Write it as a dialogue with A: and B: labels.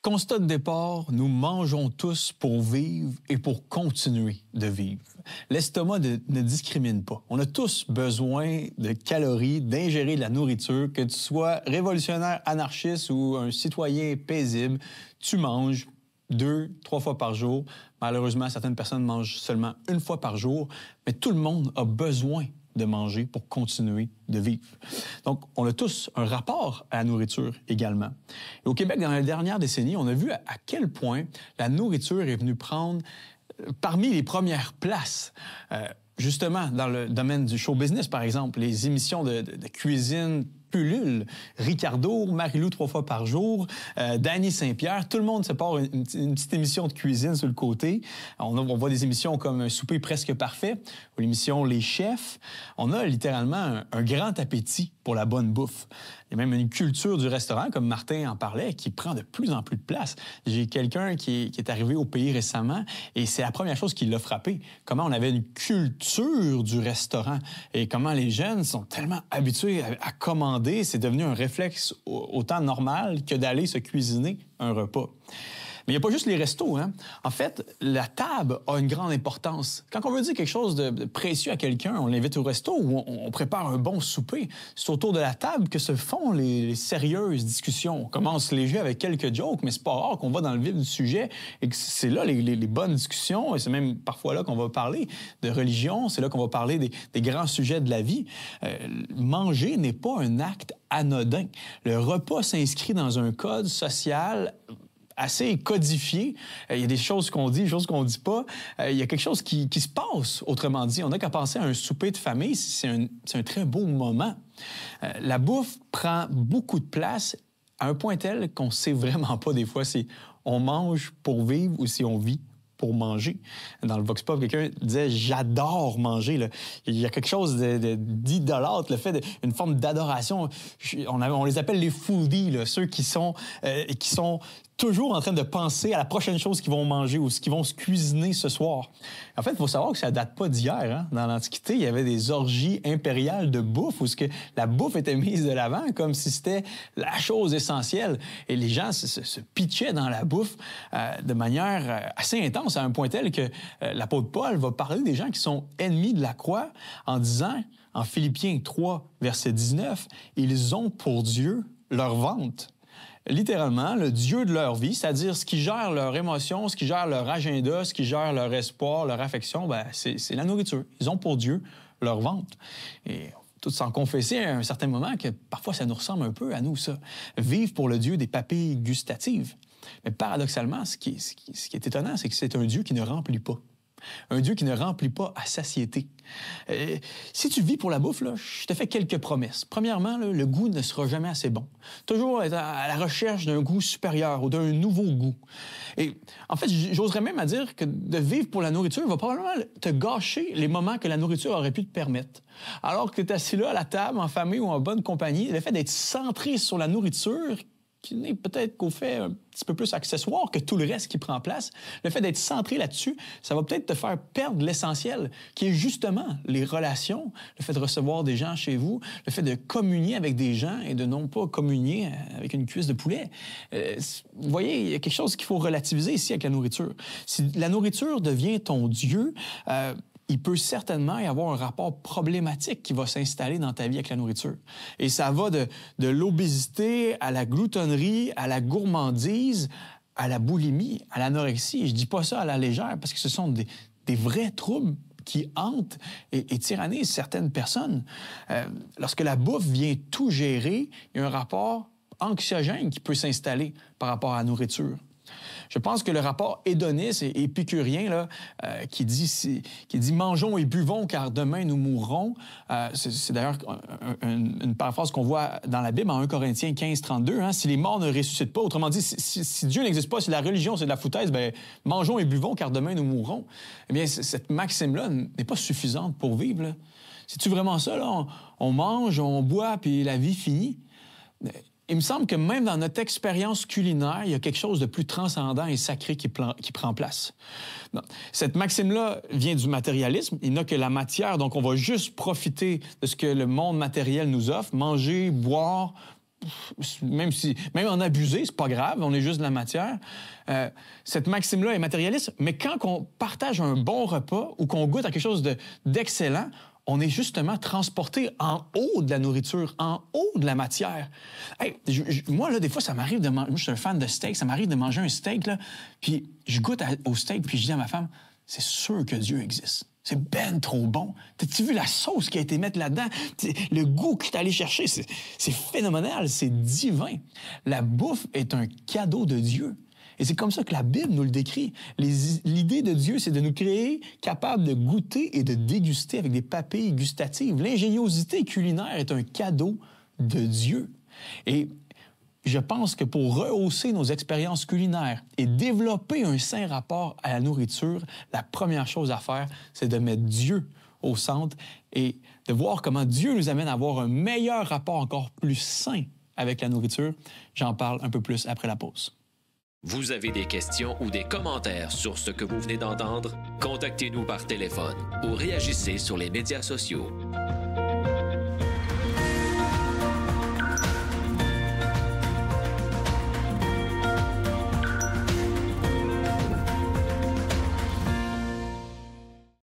A: Constat de départ, nous mangeons tous pour vivre et pour continuer de vivre. L'estomac ne discrimine pas. On a tous besoin de calories, d'ingérer de la nourriture, que tu sois révolutionnaire, anarchiste ou un citoyen paisible, tu manges 2, 3 fois par jour. Malheureusement, certaines personnes mangent seulement 1 fois par jour, mais tout le monde a besoin de manger pour continuer de vivre. Donc, on a tous un rapport à la nourriture également. Et au Québec, dans les dernières décennies, on a vu à quel point la nourriture est venue prendre parmi les premières places. Justement, dans le domaine du show business, par exemple, les émissions de cuisine pullulent. Ricardo, Marie-Lou 3 fois par jour, Danny Saint-Pierre, tout le monde se part une petite émission de cuisine sur le côté. On voit des émissions comme Un souper presque parfait ou l'émission Les Chefs. On a littéralement un grand appétit pour la bonne bouffe. Il y a même une culture du restaurant, comme Martin en parlait, qui prend de plus en plus de place. J'ai quelqu'un qui est arrivé au pays récemment et c'est la première chose qui l'a frappé. Comment on avait une culture du restaurant et comment les jeunes sont tellement habitués à commander. C'est devenu un réflexe autant normal que d'aller se cuisiner un repas. Mais il n'y a pas juste les restos, hein? En fait, la table a une grande importance. Quand on veut dire quelque chose de précieux à quelqu'un, on l'invite au resto ou on prépare un bon souper. C'est autour de la table que se font les sérieuses discussions. On commence léger avec quelques jokes, mais c'est pas rare qu'on va dans le vif du sujet et que c'est là les bonnes discussions. Et c'est même parfois là qu'on va parler de religion, c'est là qu'on va parler des grands sujets de la vie. Manger n'est pas un acte anodin. Le repas s'inscrit dans un code social assez codifié. Il y a des choses qu'on dit, des choses qu'on dit pas. Il y a quelque chose qui se passe, autrement dit. On n'a qu'à penser à un souper de famille. C'est un très beau moment. La bouffe prend beaucoup de place à un point tel qu'on ne sait vraiment pas des fois si on mange pour vivre ou si on vit pour manger. Dans le Vox Pop, quelqu'un disait « j'adore manger ». Là. Il y a quelque chose d'idolâtre, le fait une forme d'adoration. On les appelle les foodies, là, ceux qui sont toujours en train de penser à la prochaine chose qu'ils vont manger ou ce qu'ils vont se cuisiner ce soir. En fait, il faut savoir que ça ne date pas d'hier. Hein? Dans l'Antiquité, il y avait des orgies impériales de bouffe où la bouffe était mise de l'avant comme si c'était la chose essentielle. Et les gens se pitchaient dans la bouffe de manière assez intense, à un point tel que l'apôtre Paul va parler des gens qui sont ennemis de la croix en disant, en Philippiens 3, verset 19, « Ils ont pour Dieu leur ventre ». Littéralement, le Dieu de leur vie, c'est-à-dire ce qui gère leurs émotions, ce qui gère leur agenda, ce qui gère leur espoir, leur affection, c'est la nourriture. Ils ont pour Dieu leur ventre. Et tout sans confesser à un certain moment que parfois ça nous ressemble un peu à nous, ça. Vivre pour le Dieu des papilles gustatives. Mais paradoxalement, ce qui est étonnant, c'est que c'est un Dieu qui ne remplit pas. Un Dieu qui ne remplit pas à satiété. Si tu vis pour la bouffe, là, je te fais quelques promesses. Premièrement, là, le goût ne sera jamais assez bon. Toujours être à la recherche d'un goût supérieur ou d'un nouveau goût. Et en fait, j'oserais même à dire que de vivre pour la nourriture va probablement te gâcher les moments que la nourriture aurait pu te permettre. Alors que tu es assis là à la table, en famille ou en bonne compagnie, le fait d'être centré sur la nourriture qui n'est peut-être qu'au fait un petit peu plus accessoire que tout le reste qui prend place, le fait d'être centré là-dessus, ça va peut-être te faire perdre l'essentiel, qui est justement les relations, le fait de recevoir des gens chez vous, le fait de communier avec des gens et de non pas communier avec une cuisse de poulet. Vous voyez, il y a quelque chose qu'il faut relativiser ici avec la nourriture. Si la nourriture devient ton Dieu, il peut certainement y avoir un rapport problématique qui va s'installer dans ta vie avec la nourriture. Et ça va de l'obésité à la gloutonnerie, à la gourmandise, à la boulimie, à l'anorexie. Et je dis pas ça à la légère parce que ce sont des vrais troubles qui hantent et tyrannisent certaines personnes. Lorsque la bouffe vient tout gérer, il y a un rapport anxiogène qui peut s'installer par rapport à la nourriture. Je pense que le rapport hédoniste et épicurien là, qui dit « mangeons et buvons car demain nous mourrons », c'est d'ailleurs une paraphrase qu'on voit dans la Bible en 1 Corinthiens 15, 32. Hein, si les morts ne ressuscitent pas, autrement dit, si Dieu n'existe pas, si la religion c'est de la foutaise, bien, mangeons et buvons car demain nous mourrons. Eh bien, cette maxime-là n'est pas suffisante pour vivre. Là. C'est-tu vraiment ça? Là? On mange, on boit, puis la vie finit. Il me semble que même dans notre expérience culinaire, il y a quelque chose de plus transcendant et sacré qui prend place. Non. Cette maxime-là vient du matérialisme. Il n'a que la matière, donc on va juste profiter de ce que le monde matériel nous offre, manger, boire, même en abuser, c'est pas grave, on est juste de la matière. Cette maxime-là est matérialiste, mais quand on partage un bon repas ou qu'on goûte à quelque chose d'excellent, on est justement transporté en haut de la nourriture, en haut de la matière. Hey, moi, là, des fois, ça m'arrive de manger... Moi, je suis un fan de steak. Ça m'arrive de manger un steak, là, puis je goûte au steak, puis je dis à ma femme, c'est sûr que Dieu existe. C'est ben trop bon. T'as-tu vu la sauce qui a été mise là-dedans? Le goût que t'es allé chercher, c'est phénoménal, c'est divin. La bouffe est un cadeau de Dieu. Et c'est comme ça que la Bible nous le décrit. L'idée de Dieu, c'est de nous créer capables de goûter et de déguster avec des papilles gustatives. L'ingéniosité culinaire est un cadeau de Dieu. Et je pense que pour rehausser nos expériences culinaires et développer un sain rapport à la nourriture, la première chose à faire, c'est de mettre Dieu au centre et de voir comment Dieu nous amène à avoir un meilleur rapport encore plus sain avec la nourriture. J'en parle un peu plus après la pause.
B: Vous avez des questions ou des commentaires sur ce que vous venez d'entendre? Contactez-nous par téléphone ou réagissez sur les médias sociaux.